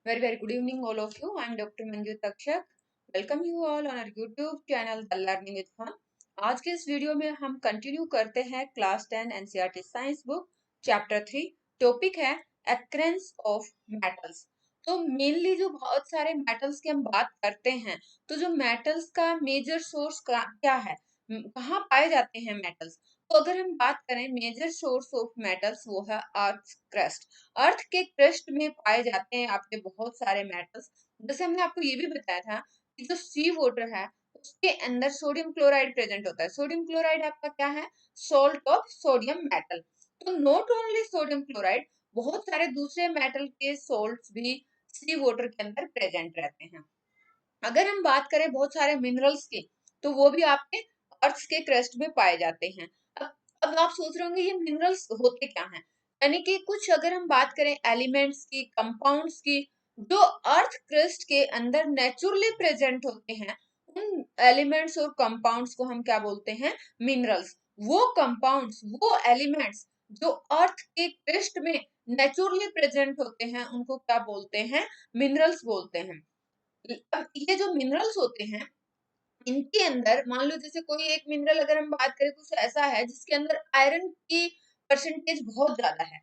Very good evening, all of you. I'm Dr. Manju Takshak. Welcome you all on our YouTube channel, The Learning with Fun. आज के इस video में हम continue करते हैं class 10 NCERT science book chapter 3। Topic है एक्रेंस of metals. तो mainly जो बहुत सारे मेटल्स की हम बात करते हैं, तो जो मेटल्स का मेजर सोर्स क्या है, कहाँ पाए जाते हैं मेटल्स। तो अगर हम बात करें मेजर सोर्स ऑफ मेटल्स, वो है अर्थ क्रस्ट। अर्थ के क्रस्ट में पाए जाते हैं आपके बहुत सारे मेटल्स। जैसे हमने आपको ये भी बताया था कि जो सी वाटर है उसके अंदर सोडियम क्लोराइड प्रेजेंट होता है। सोडियम क्लोराइड आपका क्या है? Salt of sodium metal. तो नॉट ओनली सोडियम क्लोराइड, बहुत सारे दूसरे मेटल के सॉल्ट्स भी सी वाटर के अंदर प्रेजेंट रहते हैं। अगर हम बात करें बहुत सारे मिनरल्स की, तो वो भी आपके अर्थ के क्रस्ट में पाए जाते हैं। अब आप सोच रहे होंगे ये मिनरल्स होते क्या हैं। यानी कि कुछ अगर हम बात करें एलिमेंट्स की, कंपाउंड्स की, जो अर्थ क्रस्ट के अंदर नेचुरली प्रेजेंट होते हैं, उन एलिमेंट्स और कंपाउंड्स को हम क्या बोलते हैं? मिनरल्स। वो कंपाउंड्स, वो एलिमेंट्स जो अर्थ के क्रस्ट में नेचुरली प्रेजेंट होते हैं, उनको क्या बोलते हैं? मिनरल्स बोलते हैं। अब ये जो मिनरल्स होते हैं, इनके अंदर मान लो जैसे कोई एक मिनरल अगर हम बात करें, कुछ ऐसा है जिसके अंदर आयरन की परसेंटेज बहुत ज्यादा है,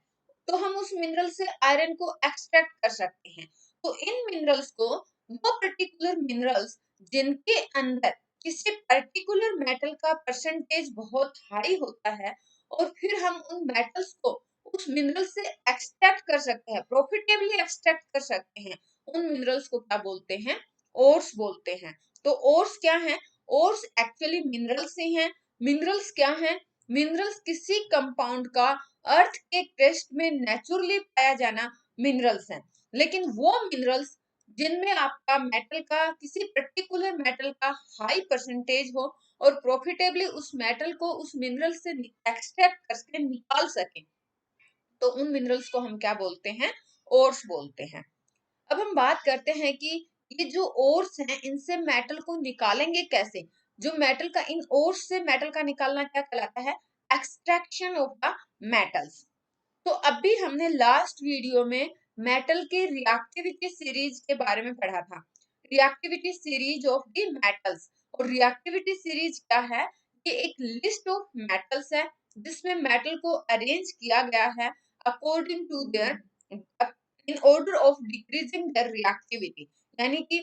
तो हम उस मिनरल से आयरन को एक्सट्रैक्ट कर सकते हैं। तो इन मिनरल्स को, वो पर्टिकुलर मिनरल्स जिनके अंदर किसी पर्टिकुलर मेटल का परसेंटेज बहुत हाई होता है, और फिर हम उन मेटल्स को उस मिनरल से एक्सट्रैक्ट कर सकते हैं, प्रॉफिटेबली एक्सट्रैक्ट कर सकते हैं, उन मिनरल्स को क्या बोलते हैं? ओर्स बोलते हैं। तो ओर्स क्या है? ओर्स एक्चुअली मिनरल्स ही हैं। मिनरल्स क्या है? मिनरल्स किसी कंपाउंड का अर्थ के क्रस्ट में नेचुरली पाया जाना मिनरल्स हैं। लेकिन वो मिनरल्स जिनमें आपका मेटल का, किसी पर्टिकुलर मेटल का हाई परसेंटेज हो, और प्रॉफिटेबली उस मेटल को उस मिनरल से एक्सट्रैक्ट करके निकाल सके, तो उन मिनरल्स को हम क्या बोलते हैं? ओर्स बोलते हैं। अब हम बात करते हैं कि ये जो ओर्स हैं, इनसे मेटल को निकालेंगे कैसे। जो मेटल का, इन ओर्स से मेटल का निकालना क्या कहलाता है? Extraction of the metals. तो अभी हमने लास्ट वीडियो में मेटल के रिएक्टिविटी सीरीज के बारे में पढ़ा था, reactivity series of the metals. और रिएक्टिविटी सीरीज क्या है? ये एक लिस्ट ऑफ मेटल्स है जिसमें मेटल को अरेंज किया गया है according to their, in order of decreasing their reactivity. यानी कि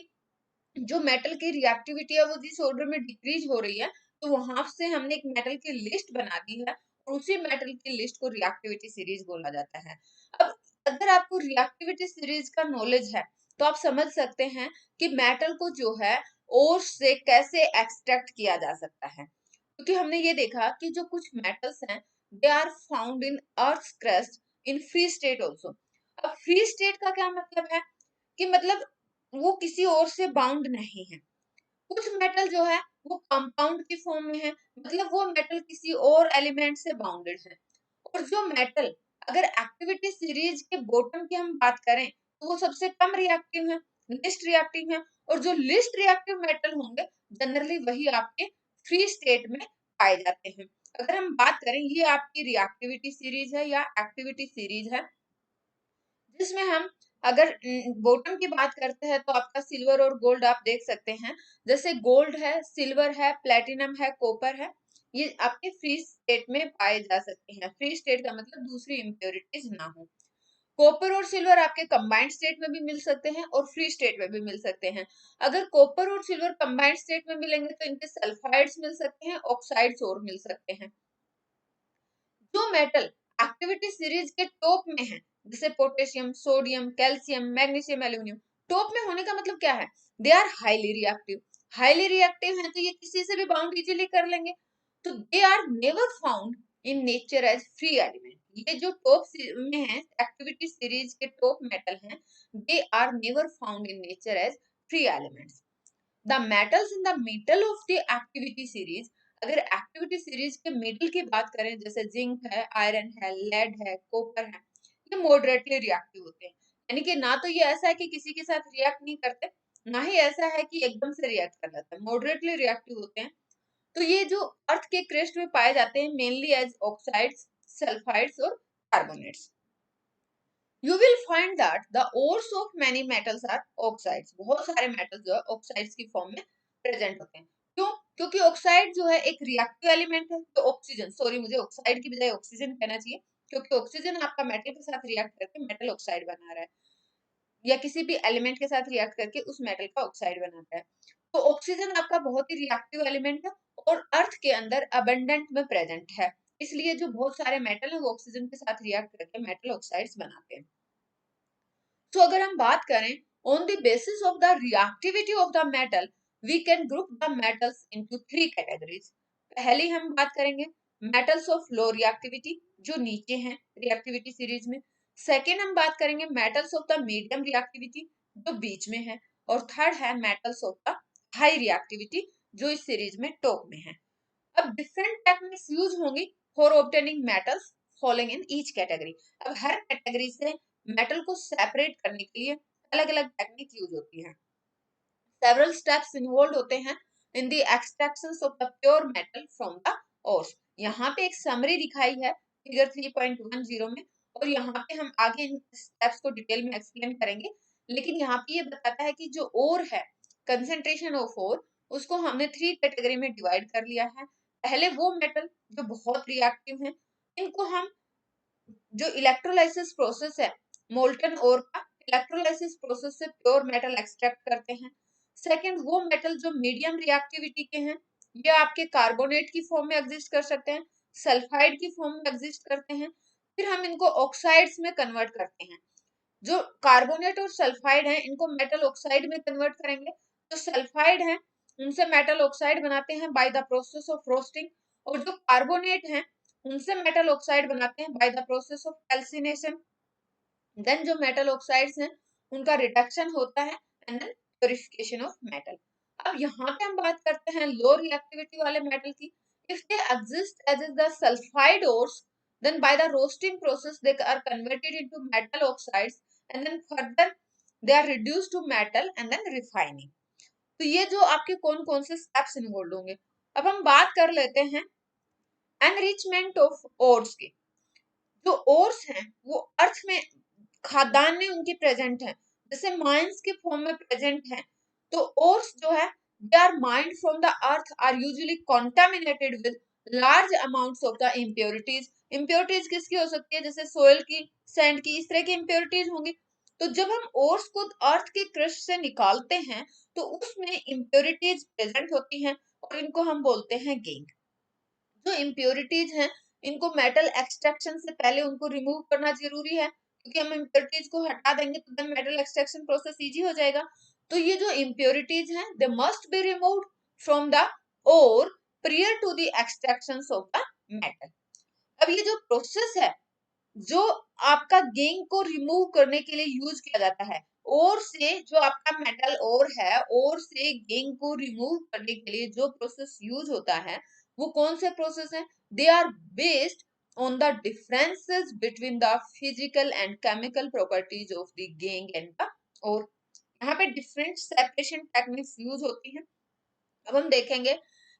जो मेटल की रिएक्टिविटी है वो जिस ऑर्डर में डिक्रीज हो रही है, तो वहां से हमने एक मेटल की लिस्ट बना दी है, और उसी मेटल की लिस्ट को रिएक्टिविटी सीरीज बोला जाता है। अब अगर आपको रिएक्टिविटी सीरीज का नॉलेज है, तो आप समझ सकते हैं कि मेटल को जो है ओर से कैसे एक्सट्रैक्ट किया जा सकता है। क्योंकि हमने ये देखा कि जो कुछ मेटल्स हैं, they are found in earth crust in free state also. अब फ्री स्टेट का क्या मतलब है? कि मतलब वो किसी और से बाउंड नहीं है। कुछ मेटल जो है वो कंपाउंड की फॉर्म में है, मतलब वो मेटल किसी और एलिमेंट से बाउंडेड है। और जो मेटल, अगर एक्टिविटी सीरीज के बॉटम की हम बात करें, तो वो सबसे कम रिएक्टिव है, लिस्ट रिएक्टिव है। और जो लिस्ट रिएक्टिव मेटल होंगे, जनरली वही आपके फ्री स्टेट में पाए जाते हैं। अगर हम बात करें, ये आपकी रिएक्टिविटी सीरीज है या एक्टिविटी सीरीज है, जिसमें हम अगर बॉटम की बात करते हैं, तो आपका सिल्वर और गोल्ड आप देख सकते हैं। जैसे गोल्ड है, सिल्वर है, प्लेटिनम है, कॉपर है, ये आपके फ्री स्टेट में पाए जा सकते हैं। फ्री स्टेट का मतलब दूसरी इम्प्योरिटीज ना हो। कॉपर और सिल्वर आपके कंबाइंड स्टेट में भी मिल सकते हैं और फ्री स्टेट में भी मिल सकते हैं। अगर कॉपर और सिल्वर कंबाइंड स्टेट में मिलेंगे, तो इनके सल्फाइड्स मिल सकते हैं, ऑक्साइड्स और मिल सकते हैं। जो मेटल एक्टिविटी सीरीज के टॉप में है, जैसे potassium, sodium, calcium, magnesium, aluminium, top में होने का मतलब क्या है? They are highly reactive. Highly reactive है तो ये किसी से भी बाउंड इजीली कर लेंगे। तो they are never found in nature as free element. ये जो टॉप में है, एक्टिविटी सीरीज के टॉप मेटल हैं, they are never found in nature as free elements. The metals in the middle of the activity series, अगर activity series के middle की बात करें, जैसे जिंक है, आयरन है, लेड है, कॉपर है, ये मॉडरेटली रिएक्टिव होते हैं। यानी कि ना तो ये ऐसा है कि किसी के साथ रिएक्ट नहीं करते, ना ही ऐसा है कि एकदम से रिएक्ट कर जाते हैं, मॉडरेटली रिएक्टिव होते हैं। तो ये जो अर्थ के क्रेस्ट में पाए जाते हैं, मेनली एज ऑक्साइड्स, सल्फाइड्स और carbonates. You will find that the ores of many metals are oxides. बहुत सारे मेटल्स जो है ऑक्साइड्स की फॉर्म में प्रेजेंट होते हैं। क्यों? क्योंकि ऑक्साइड जो है एक रिएक्टिव एलिमेंट है। तो ऑक्सीजन, सॉरी मुझे ऑक्साइड की बजाय ऑक्सीजन कहना चाहिए, क्योंकि ऑक्सीजन आपका मेटल के साथ रिएक्ट करके मेटल ऑक्साइड बना रहा है, या किसी भी एलिमेंट के साथ रिएक्ट करके उस मेटल का ऑक्साइड बनाता है। तो ऑक्सीजन आपका बहुत ही रिएक्टिव एलिमेंट है और अर्थ के अंदर अबंडेंट में प्रेजेंट है। इसलिए जो बहुत सारे मेटल है वो ऑक्सीजन के साथ रिएक्ट करके मेटल ऑक्साइड्स बनाते हैं। तो अगर हम बात करें on the basis of the reactivity of the metal, we can group the metals into three categories. पहली हम बात करेंगे मेटल्स ऑफ लो रिएक्टिविटी, जो नीचे हैं रिएक्टिविटी सीरीज में। सेकेंड हम बात करेंगे metals of the medium reactivity, जो बीच में है। और थर्ड है metals of the high reactivity, जो इस सीरीज में टॉप में है। अब डिफरेंट टेक्निक्स यूज होंगी for obtaining metals following in each category. अब हर कैटेगरी से मेटल को सेपरेट करने के लिए अलग अलग टेक्निक यूज होती है। सेवरल स्टेप्स इन्वॉल्व होते हैं in the extraction of the pure metal from the ores. यहाँ पे एक समरी दिखाई है फिगर 3.10 में, और यहाँ पे हम आगे इन स्टेप्स को डिटेल में एक्सप्लेन करेंगे। लेकिन यहाँ पे ये बताता है कि जो ओर है, कंसेंट्रेशन ऑफ ओर, उसको हमने थ्री कैटेगरी में डिवाइड कर लिया है। पहले वो मेटल जो बहुत रिएक्टिव हैं, इनको हम जो इलेक्ट्रोलाइसिस प्रोसेस है मोल्टन ओर का, इलेक्ट्रोलाइसिस प्रोसेस से प्योर मेटल एक्सट्रैक्ट करते हैं। सेकंड, वो मेटल जो मीडियम रिएक्टिविटी के हैं, ये आपके कार्बोनेट की फॉर्म में एग्जिस्ट कर सकते हैं, सल्फाइड की फॉर्म में एग्जिस्ट करते हैं। फिर हम इनको ऑक्साइड्स में कन्वर्ट करते हैं। जो कार्बोनेट और सल्फाइड हैं, इनको मेटल ऑक्साइड में कन्वर्ट करेंगे। जो सल्फाइड हैं, उनसे मेटल ऑक्साइड बनाते हैं by the process of roasting. और जो कार्बोनेट हैं, उनसे मेटल ऑक्साइड बनाते हैं by the process of calcination. Then जो मेटल ऑक्साइड्स हैं, उनका रिडक्शन होता है and then purification of metal. अब यहाँ पे हम बात करते हैं लो रिएक्टिविटी वाले मेटल की। If they exist as the sulphide ores, then by the roasting process they are converted into metal oxides, and then further they are reduced to metal and then refining. तो ये जो आपके कौन कौन से steps involve होंगे। अब हम बात कर लेते हैं एनरिचमेंट ऑफ ओर्स की। जो ओर्स हैं वो अर्थ में खादान में उनकी प्रेजेंट है, जैसे माइंस के फॉर्म में प्रेजेंट है। तो ओर्स जो है, they are mined from the earth, are usually contaminated with large amounts of the impurities. Impurities किसकी हो सकती है? जैसे सोयल की, सैंड की, इस तरह की इम्प्योरिटीज होंगी। तो जब हम ओर्स को अर्थ के क्रस्ट से निकालते हैं तो उसमें इम्प्योरिटीज प्रेजेंट होती हैं, और इनको हम बोलते हैं गेंग। जो इम्प्योरिटीज हैं, इनको मेटल एक्सट्रैक्शन से पहले उनको रिमूव करना जरूरी है, क्योंकि हम इम्प्योरिटीज को हटा देंगे तो then metal extraction process easy हो जाएगा। तो ये जो इम्प्योरिटीज हैं, they must be removed from the ore prior to the extraction of the metal. अब ये जो प्रोसेस है, जो आपका गेंग को रिमूव करने के लिए यूज किया जाता है, ओर से जो आपका मेटल ओर है, ओर से गेंग को रिमूव करने के लिए जो प्रोसेस यूज होता है, वो कौन से प्रोसेस है? They are based on the differences between the physical and chemical properties of the gangue and the ore. यहाँ पे डिफरेंट सेपरेशन टेक्निक्स यूज होती हैं। अब हम देखेंगे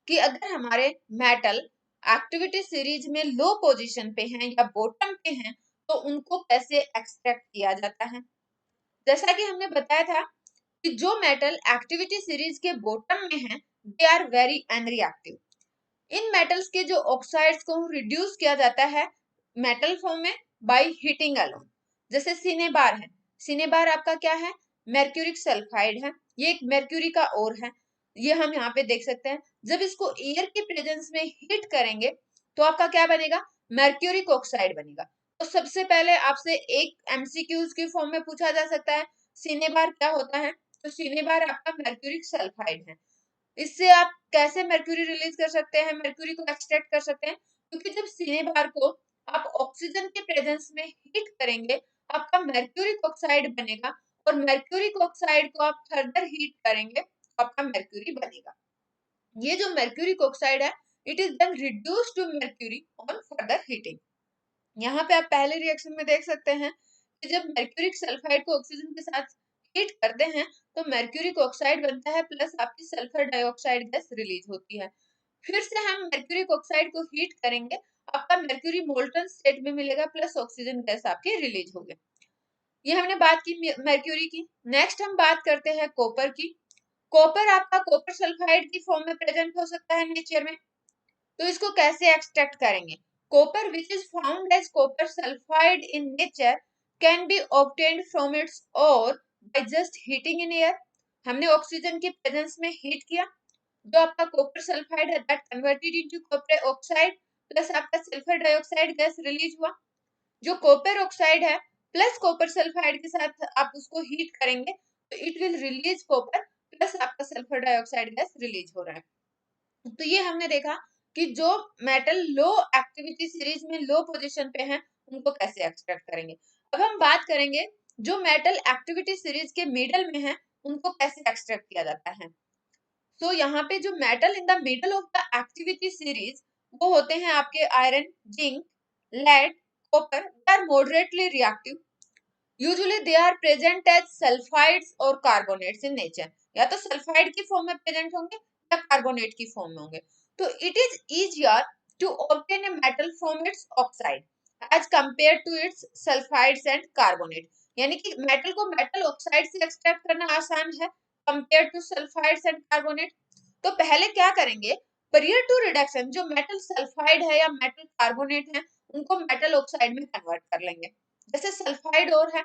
कि अगर हमारे मेटल एक्टिविटी सीरीज में लो पोजीशन पे हैं या बॉटम पे हैं, तो उनको कैसे एक्सट्रैक्ट किया जाता है। जैसा कि हमने बताया था कि जो मेटल एक्टिविटी सीरीज के बॉटम में हैं, दे आर वेरी अनरिएक्टिव। इन मेटल्स के जो ऑक्साइड्स को रिड्यूस किया जाता है मेटल फॉर्म में बाय हीटिंग अलोन। जैसे सिनेबार है, सिनेबार आपका क्या है? mercuric सल्फाइड है, ये एक mercury का ओर है। ये हम यहाँ पे देख सकते हैं। जब इसको एयर के प्रेजेंस में हीट करेंगे तो आपका क्या बनेगा? mercuric ऑक्साइड बनेगा। तो सबसे पहले आपसे एक एमसीक्यूज की फॉर्म में पूछा जा सकता है, सिनेबार क्या होता है? तो सिनेबार आपका mercuric सल्फाइड है। इससे आप कैसे मर्क्यूरी रिलीज कर सकते हैं, मर्क्यूरी को एक्सट्रैक्ट कर सकते हैं? क्योंकि जब सिनेबार को आप ऑक्सीजन के प्रेजेंस में हीट करेंगे, आपका मर्क्यूरिक ऑक्साइड बनेगा, और मर्क्यूरिक ऑक्साइड को आप फर्दर हीट करेंगे तो आपका मर्क्यूरी बनेगा। ये जो मर्क्यूरिक ऑक्साइड है, it is then reduce to mercury on further heating. यहाँ पे आप पहले रिएक्शन में देख सकते हैं कि जब मर्क्यूरिक सल्फाइड को ऑक्सीजन के साथ हीट करते हैं तो मर्क्यूरिक ऑक्साइड बनता है, प्लस आपकी सल्फर डाइऑक्साइड गैस रिलीज होती है। फिर से हम मर्क्यूरिक ऑक्साइड को हीट करेंगे, आपका मर्क्यूरी मोल्टन स्टेट में मिलेगा, प्लस ऑक्सीजन गैस आपकी रिलीज होगी। ये हमने बात की मर्क्यूरी की। नेक्स्ट हम बात करते हैं कॉपर की। कॉपर आपका कॉपर सल्फाइड की फॉर्म में प्रेजेंट हो सकता है नेचर में, तो इसको कैसे एक्सट्रैक्ट करेंगे? Copper which is found as copper sulphide in nature can be obtained from its ore by just heating in air. हमने ऑक्सीजन की प्रेजेंस में हीट किया, जो आपका कॉपर सल्फाइड है that converted into copper oxide plus आपका sulphur dioxide gas release हुआ। जो कॉपर ऑक्साइड है प्लस कॉपर सल्फाइड के साथ आप उसको हीट करेंगे तो it will release copper plus आपका सल्फर डाइऑक्साइड गैस रिलीज हो रहा है। तो ये हमने देखा कि जो मेटल लो एक्टिविटी सीरीज में लो पोजीशन पे हैं उनको कैसे एक्सट्रैक्ट करेंगे। अब हम बात करेंगे जो मेटल एक्टिविटी सीरीज के मिडल में है उनको कैसे एक्सट्रैक्ट किया जाता है। तो यहाँ पे जो metal in the middle of the activity series वो होते हैं आपके iron, zinc, lead, copper, they are moderately reactive. Usually they are present as sulphides और कार्बोनेट्स इन नेचर। या तो सल्फाइड की फॉर्म में प्रेजेंट होंगे या कार्बोनेट की फॉर्म में होंगे। तो it is easier to obtain a metal from its oxide as compare to its sulphides and carbonate. यानी कि मेटल को मेटल ऑक्साइड से एक्सट्रैक्ट करना आसान है compare to sulphides and carbonate. तो पहले क्या करेंगे, प्रियर टू रिडक्शन जो मेटल सल्फाइड है या मेटल कार्बोनेट है उनको मेटल ऑक्साइड में कन्वर्ट कर लेंगे। जैसे सल्फाइड और है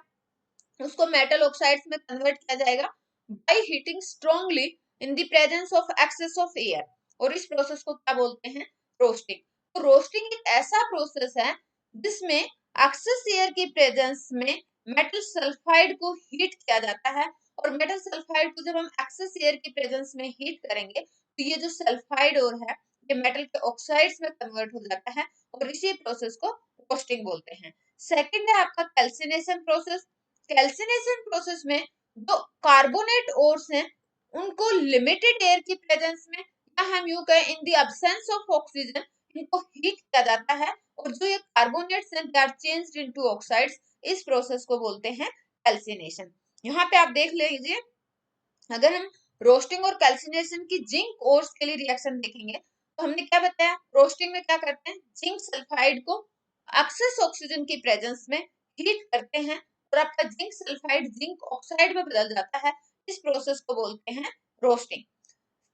उसको मेटल ऑक्साइड्स में कन्वर्ट किया जाएगा by heating strongly in the presence of excess of air. और इस प्रोसेस को क्या बोलते हैं? रोस्टिंग। तो रोस्टिंग एक ऐसा प्रोसेस है जिसमें एक्सेस एयर की प्रेजेंस में मेटल सल्फाइड को हीट किया जाता है। और मेटल सल्फाइड को जब हम एक्सेस एयर की प्रेजेंस में हीट करेंगे तो ये जो सल्फाइड और है ये मेटल के ऑक्साइड्स में कन्वर्ट हो जाता है और इसी प्रोसेस को रोस्टिंग बोलते हैं। सेकंड है आपका कैल्सिनेशन प्रोसेस। कैल्सिनेशन प्रोसेस में जो कार्बोनेट ओर्स हैं उनको लिमिटेड एयर की प्रेजेंस में या हम यूं कहें in the absence of oxygen इनको हीट किया जाता है और जो ये कार्बोनेट्स हैं they are changed into oxides. इस प्रोसेस को बोलते हैं कैल्सिनेशन। यहाँ पे आप देख लीजिए, अगर हम रोस्टिंग और कैल्सिनेशन की जिंक ओर्स के लिए रिएक्शन देखेंगे तो हमने क्या बताया, रोस्टिंग में क्या करते हैं, जिंक सल्फाइड को एक्सेस ऑक्सीजन की प्रेजेंस में हीट करते हैं और आपका जिंक सल्फाइड जिंक ऑक्साइड में बदल जाता है। इस प्रोसेस को बोलते हैं रोस्टिंग।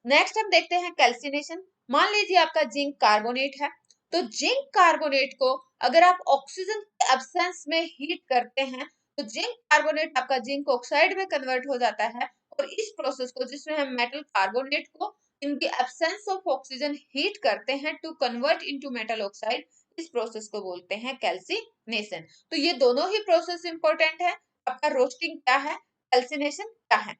नेक्स्ट हम देखते हैं कैल्सिनेशन। मान लीजिए आपका जिंक कार्बोनेट है, तो जिंक कार्बोनेट को अगर आप ऑक्सीजन के एब्सेंस में हीट करते हैं तो जिंक कार्बोनेट आपका जिंक ऑक्साइड में कन्वर्ट हो जाता है। और इस प्रोसेस को जिसमें हम मेटल कार्बोनेट को in the absence of oxygen heat करते हैं to convert into metal oxide, इस प्रोसेस को बोलते हैं कैल्सिनेशन। तो ये दोनों ही प्रोसेस इंपॉर्टेंट है। आपका रोस्टिंग क्या है, कैल्सिनेशन क्या है।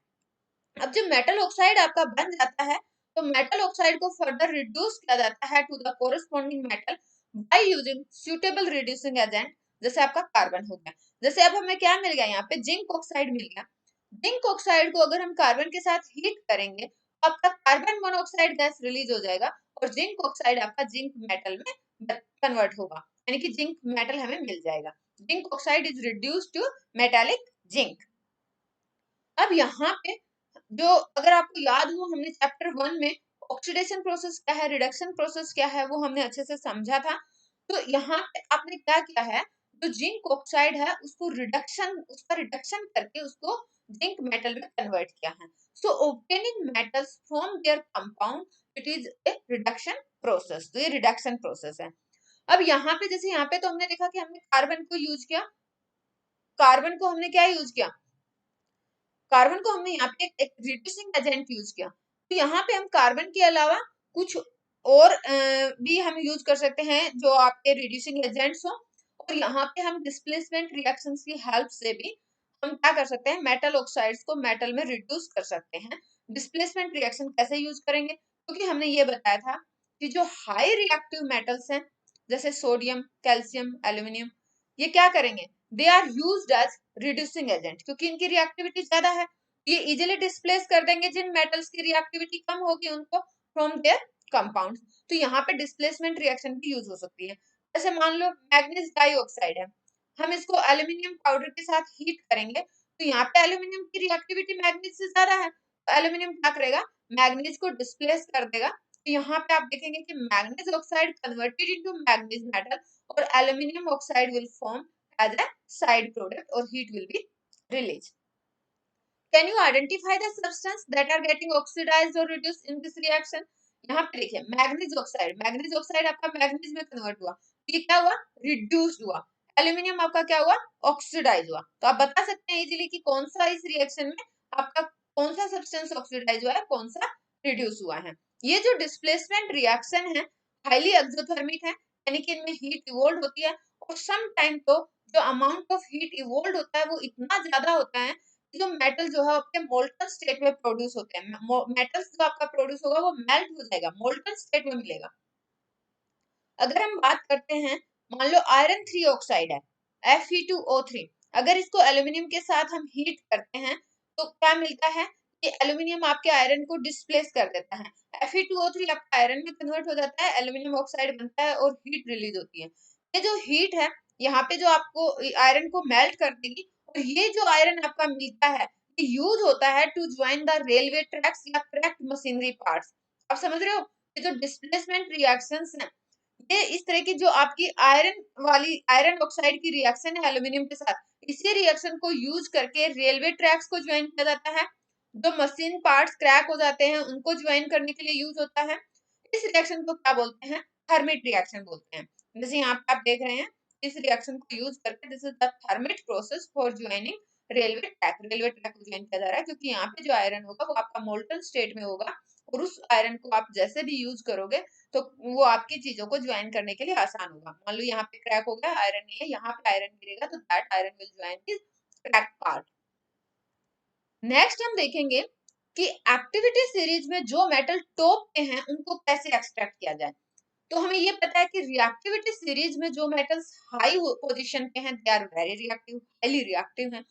अब जब मेटल ऑक्साइड आपका बन जाता है तो मेटल ऑक्साइड को फर्दर रिड्यूस किया जाता है to the corresponding metal by using suitable reducing agent. जैसे आपका कार्बन हो गया, जैसे अब हमें क्या मिल गया, यहाँ पे जिंक ऑक्साइड मिल गया। जिंक ऑक्साइड को अगर हम कार्बन के साथ हीट करेंगे तो आपका कार्बन मोनोऑक्साइड गैस रिलीज हो जाएगा और जिंक ऑक्साइड आपका जिंक मेटल में कन्वर्ट होगा, यानी कि जिंक मेटल हमें मिल जाएगा। Zinc oxide is reduce to metallic zinc. अब यहाँ पे जो अगर आपको याद हो हमने चैप्टर 1 में ऑक्सीडेशन प्रोसेस क्या है, रिडक्शन प्रोसेस क्या है वो हमने अच्छे से समझा था। तो यहाँ पे आपने क्या किया है, जो जिंक ऑक्साइड है उसको उसका रिडक्शन करके उसको जिंक मेटल में कन्वर्ट किया है। So obtaining metals from their compound it is a reduction process. तो ये रिडक्शन प्रोसेस है। अब यहाँ पे जैसे यहाँ पे तो हमने देखा कि हमने कार्बन को यूज किया, कार्बन को हमने क्या यूज किया, कार्बन को हमने यहाँ पे एक रिड्यूसिंग एजेंट यूज किया। तो यहाँ पे हम कार्बन के अलावा कुछ और भी हम यूज कर सकते हैं जो आपके रिड्यूसिंग एजेंट्स हो। और यहाँ पे हम डिस्प्लेसमेंट रिएक्शंस की हेल्प से भी हम क्या कर सकते हैं, मेटल ऑक्साइड्स को मेटल में रिड्यूस कर सकते हैं। डिस्प्लेसमेंट रिएक्शन कैसे यूज करेंगे, क्योंकि हमने ये बताया था कि जो हाई रिएक्टिव मेटल्स हैं जैसे सोडियम, कैल्शियम, एल्यूमिनियम, ये क्या करेंगे, they are used as reducing agent, क्योंकि इनकी रिएक्टिविटी ज्यादा है। ये इजीली डिस्प्लेस कर देंगे जिन मेटल्स की रिएक्टिविटी कम होगी उनको फ्रॉम देयर कंपाउंड। तो यहाँ पे डिस्प्लेसमेंट रिएक्शन भी यूज हो सकती है। जैसे मान लो मैग्नीज डाइऑक्साइड है, हम इसको एल्यूमिनियम पाउडर के साथ हीट करेंगे तो यहाँ पे एल्यूमिनियम की रिएक्टिविटी मैग्नीज से ज्यादा है, तो एल्यूमिनियम क्या करेगा, मैग्नीज को डिस्प्लेस कर देगा। तो यहाँ पे आप देखेंगे कि manganese oxide converted into manganese metal और aluminium oxide will form as a side product और heat will be release. Can you identify the substance that are getting oxidized or reduced in this reaction? यहाँ पे देखिए manganese oxide आपका manganese में convert हुआ, ये क्या हुआ, रिड्यूस्ड हुआ। एल्यूमिनियम आपका क्या हुआ, ऑक्सीडाइज हुआ। तो आप बता सकते हैं इजीली कि कौन सा इस रिएक्शन में आपका कौन सा सब्सटेंस ऑक्सीडाइज हुआ है, कौन सा रिड्यूस हुआ है। ये जो डिस्प्लेसमेंट रिएक्शन है हाईली एक्सोथर्मिक है, यानी कि इनमें हीट इवोल्व होती है, और सम टाइम तो जो अमाउंट ऑफ हीट इवोल्व होता है वो इतना ज्यादा होता है जो मेटल जो है आपके मोल्टन स्टेट में प्रोड्यूस होते हैं। मेटल्स जो आपका प्रोड्यूस होगा वो मेल्ट हो जाएगा, मोल्टन स्टेट में मिलेगा। अगर हम बात करते हैं, मान लो आयरन 3 ऑक्साइड है Fe2O3, अगर इसको एल्यूमिनियम के साथ हम हीट करते हैं तो क्या मिलता है कि एल्यूमिनियम आपके आयरन को डिस्प्लेस कर देता है। Fe2O3 आपका आयरन में कन्वर्ट हो जाता है, एल्यूमिनियम ऑक्साइड बनता है और हीट रिलीज होती है। ये जो हीट है यहाँ पे जो आपको आयरन को मेल्ट कर देगी, और ये जो आयरन आपका मिलता है ये यूज होता है to join the railway tracks या क्रैक्ड मशीनरी पार्ट्स। आप समझ रहे हो, ये जो डिस्प्लेसमेंट रिएक्शंस हैं ये इस तरह की जो आपकी आयरन ऑक्साइड की रिएक्शन है एल्यूमिनियम के साथ, इसी रिएक्शन को यूज करके रेलवे ट्रैक्स को ज्वाइन किया जाता है। जो मशीन पार्ट्स क्रैक हो जाते हैं उनको ज्वाइन करने के लिए यूज होता है। इस रिएक्शन को क्या बोलते हैं, थर्मिट रिएक्शन बोलते हैं। जैसे यहाँ पे आप देख रहे हैं इस रिएक्शन को यूज करके, this is the thermit process for joining railway track को ज्वाइन किया जा रहा है, क्योंकि यहाँ पे जो आयरन होगा वो आपका मोल्टन स्टेट में होगा, और उस आयरन को आप जैसे भी यूज करोगे तो वो आपकी चीजों को ज्वाइन करने के लिए आसान होगा। मान लो यहाँ पे क्रैक हो गया, आयरन नहीं है, यहाँ पे आयरन गिरेगा तो that iron will join this crack part. Next हम देखेंगे कि एक्टिविटी सीरीज में जो मेटल टॉप पे हैं उनको कैसे एक्सट्रैक्ट किया जाए। तो हमें ये पता है कि रिएक्टिविटी सीरीज में जो मेटल्स हाई पोजीशन पे हैं they are very reactive, highly reactive हैं।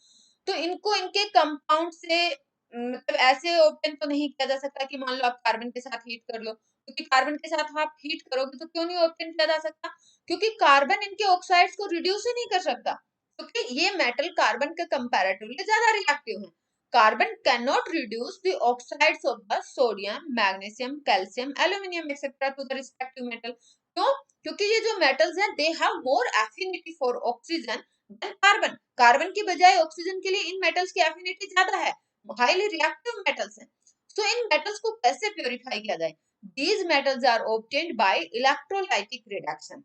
तो इनको इनके कंपाउंड से मतलब ऐसे ओपन तो नहीं किया जा सकता कि मान लो आप कार्बन के साथ हीट कर लो, क्योंकि कार्बन के साथ आप हीट करोगे तो क्यों नहीं ओपन किया जा सकता, क्योंकि कार्बन इनके ऑक्साइड्स को रिड्यूस ही नहीं कर सकता, क्योंकि ये मेटल कार्बन के कंपैरेटिवली ज्यादा रिएक्टिव है। Carbon can not reduce the oxides of the sodium, magnesium, calcium, aluminium etcetera to the respective metal. क्यों, क्योंकि ये जो मेटल्स हैं they have more affinity for oxygen than carbon. Carbon की बजाय ऑक्सीजन के लिए इन मेटल्स की एफिनिटी ज्यादा है, हाईली रिएक्टिव मेटल्स हैं। सो इन मेटल्स को कैसे प्योरीफाई किया जाए, these metals are obtained by electrolytic reduction.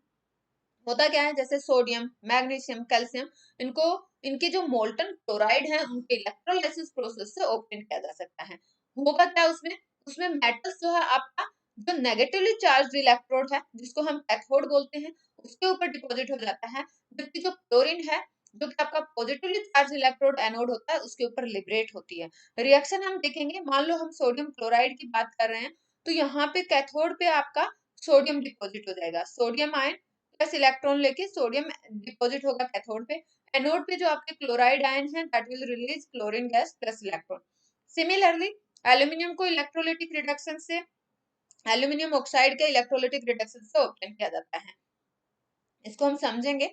होता क्या है, जैसे सोडियम, मैग्नीशियम, कैल्शियम, इनको इनके जो मोल्टन क्लोराइड है उनके इलेक्ट्रोलाइसिस प्रोसेस से ऑब्टेन किया जा सकता है। होगा क्या उसमें, उसमें मेटल्स जो है आपका जो नेगेटिवली चार्ज इलेक्ट्रोड है जिसको हम कैथोड बोलते हैं उसके ऊपर डिपॉजिट हो जाता है, जबकि जो क्लोरीन है जो कि आपका पॉजिटिवली चार्ज इलेक्ट्रोड एनोड होता है उसके ऊपर लिबरेट होती है। रिएक्शन हम देखेंगे, मान लो हम सोडियम क्लोराइड की बात कर रहे हैं तो यहाँ पे कैथोड पे आपका सोडियम डिपॉजिट हो जाएगा, सोडियम आयन प्लस इलेक्ट्रॉन लेके सोडियम डिपॉजिट होगा कैथोड पे। एनोड पे जो आपके क्लोराइड आयन है that will release chlorine gas plus electron. Similarly aluminium को इलेक्ट्रोलाइटिक रिडक्शन से, एल्यूमिनियम ऑक्साइड के इलेक्ट्रोलाइटिक रिडक्शन से ऑब्टेन किया जाता है। इसको हम समझेंगे,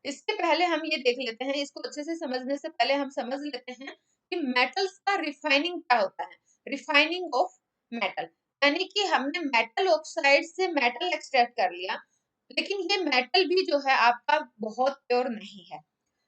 इसके पहले हम ये देख लेते हैं, इसको अच्छे से समझने से पहले हम समझ लेते हैं कि मेटल्स का रिफाइनिंग क्या होता है। रिफाइनिंग ऑफ मेटल यानी कि हमने मेटल ऑक्साइड से मेटल एक्सट्रैक्ट कर लिया, लेकिन ये मेटल भी जो है आपका बहुत प्योर नहीं है।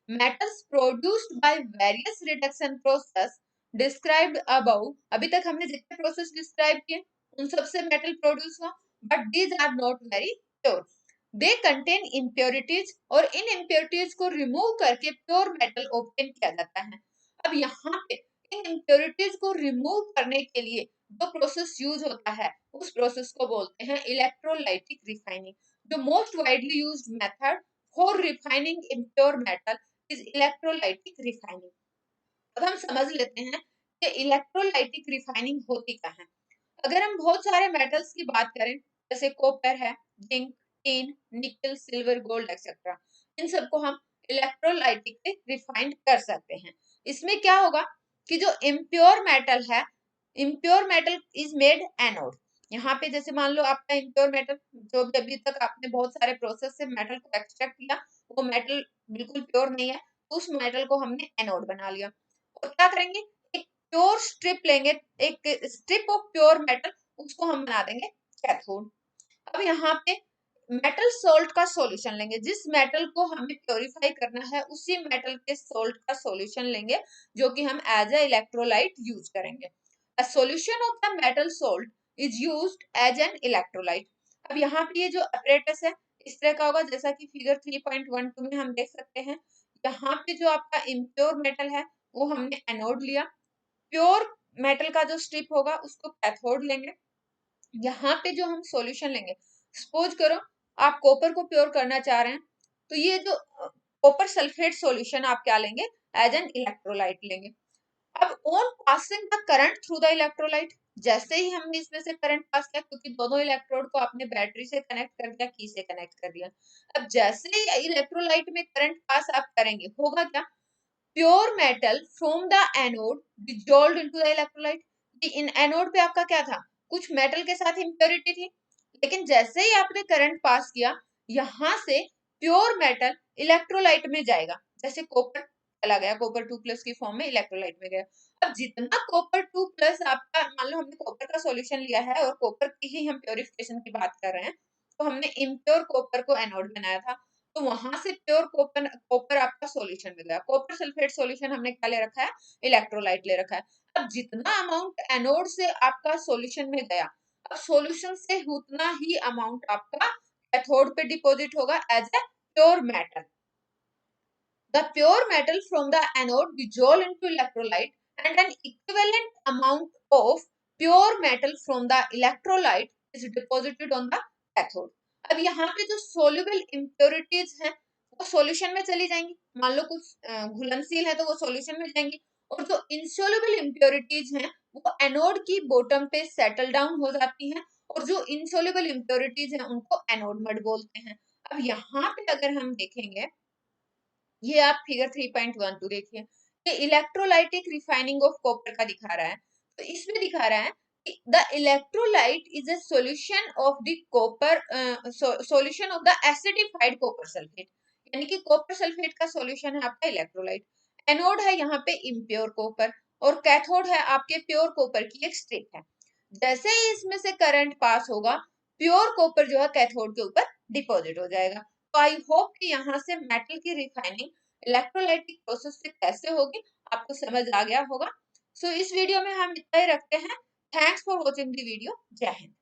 Metals produced by various reduction process described above, अभी तक हमने जितने प्रोसेस डिस्क्राइब किए उन सबसे मेटल प्रोड्यूस हुआ, but these are not very pure, they contain impurities, और इन इम्प्योरिटीज को रिमूव करके प्योर मेटल ऑब्टेन किया जाता है। अब यहाँ पे इन इम्प्योरिटीज को रिमूव करने के लिए जो प्रोसेस यूज होता है उस प्रोसेस को बोलते हैं इलेक्ट्रोलाइटिक रिफाइनिंग। जो most widely used method for refining impure metal is electrolytic refining. अब हम समझ लेते हैं कि इलेक्ट्रोलाइटिक रिफाइनिंग होती क्या है। अगर हम बहुत सारे मेटल्स की बात करें जैसे कॉपर है, जिंक, टिन, निकल, सिल्वर, गोल्ड एक्सेट्रा, इन सबको हम इलेक्ट्रोलाइटिक से रिफाइंड कर सकते हैं। इसमें क्या होगा कि जो इम्प्योर मेटल है, impure metal is made anode. यहाँ पे जैसे मान लो आपका इम्प्योर मेटल जो भी अभी तक आपने बहुत सारे प्रोसेस से मेटल को एक्सट्रैक्ट किया वो मेटल बिल्कुल प्योर नहीं है, तो उस मेटल को हमने एनोड बना लिया। और क्या करेंगे, एक प्योर स्ट्रिप लेंगे, एक स्ट्रिप ऑफ प्योर मेटल, उसको हम बना देंगे कैथोड। अब यहाँ पे मेटल सोल्ट का सॉल्यूशन लेंगे, जिस मेटल को हमें प्योरीफाई करना है उसी मेटल के सोल्ट का सॉल्यूशन लेंगे, जो कि हम एज ए इलेक्ट्रोलाइट यूज करेंगे। A solution of the metal salt is used as an electrolyte. अब यहाँ पे ये जो अपरेटस है इस तरह का होगा, जैसा कि फिगर 3.12 में हम देख सकते हैं। यहाँ पे जो आपका इम्प्योर मेटल है वो हमने एनोड लिया, प्योर मेटल का जो स्ट्रिप होगा उसको कैथोड लेंगे। यहाँ पे जो हम सॉल्यूशन लेंगे, सपोज करो आप कॉपर को प्योर करना चाह रहे हैं, तो ये जो कॉपर सल्फेट सॉल्यूशन आप क्या लेंगे, एज एन इलेक्ट्रोलाइट लेंगे। अब on passing the current through the electrolyte, जैसे ही हमने इसमें से करंट पास किया, क्योंकि दोनों इलेक्ट्रोड को आपने बैटरी से कनेक्ट कर दिया, की से कनेक्ट कर दिया। अब जैसे ही इलेक्ट्रोलाइट में करंट पास आप करेंगे, होगा क्या, pure metal from the anode dissolved into the electrolyte. In anode पे आपका क्या था, कुछ मेटल के साथ इम्प्योरिटी थी, लेकिन जैसे ही आपने करंट पास किया, यहाँ से प्योर मेटल इलेक्ट्रोलाइट में जाएगा। जैसे कॉपर चला गया, कॉपर 2+ की फॉर्म में इलेक्ट्रोलाइट में गया। अब जितना कॉपर 2+ आपका, मान लो हमने कॉपर का सॉल्यूशन लिया है और कॉपर की ही हम प्योरिफिकेशन की बात कर रहे हैं, तो हमने इम्प्योर कॉपर को एनोड बनाया था, तो वहां से प्योर कॉपर कॉपर आपका सॉल्यूशन में गया। कॉपर सल्फेट सॉल्यूशन हमने क्या ले रखा है, इलेक्ट्रोलाइट ले रखा है। अब जितना अमाउंट एनोड से आपका सॉल्यूशन में गया, अब सॉल्यूशन से उतना ही अमाउंट आपका कैथोड पे डिपॉजिट होगा as a pure metal. The pure metal from the anode dissolve into electrolyte and an equivalent amount of pure metal from the electrolyte is deposited on the cathode। अब यहाँ पे जो soluble impurities हैं वो solution में चली जाएंगी, मान लो कुछ घुलनशील है तो वो solution में जाएंगी, और जो insoluble impurities हैं वो एनोड की बॉटम पे सेटल डाउन हो जाती हैं, और जो insoluble impurities हैं उनको एनोड मड बोलते हैं। अब यहाँ पे अगर हम देखेंगे, ये आप फिगर 3.12 देखिए, ये इलेक्ट्रोलाइटिक रिफाइनिंग ऑफ कॉपर का दिखा रहा है। तो इसमें दिखा रहा है कि the electrolyte is a solution of the copper, solution of the acidified copper sulphate, यानी कि कॉपर सल्फेट का सॉल्यूशन है आपका इलेक्ट्रोलाइट। एनोड है यहाँ पे इम्प्योर कॉपर, और कैथोड है आपके प्योर कॉपर की एक स्ट्रिप है। जैसे ही इसमें से करंट पास होगा, प्योर कॉपर जो है कैथोड के ऊपर डिपॉजिट हो जाएगा। तो आई होप कि यहाँ से मेटल की रिफाइनिंग इलेक्ट्रोलाइटिक प्रोसेस से कैसे होगी आपको समझ आ गया होगा। सो इस वीडियो में हम इतना ही रखते हैं। Thanks for watching the video. जय हिंद।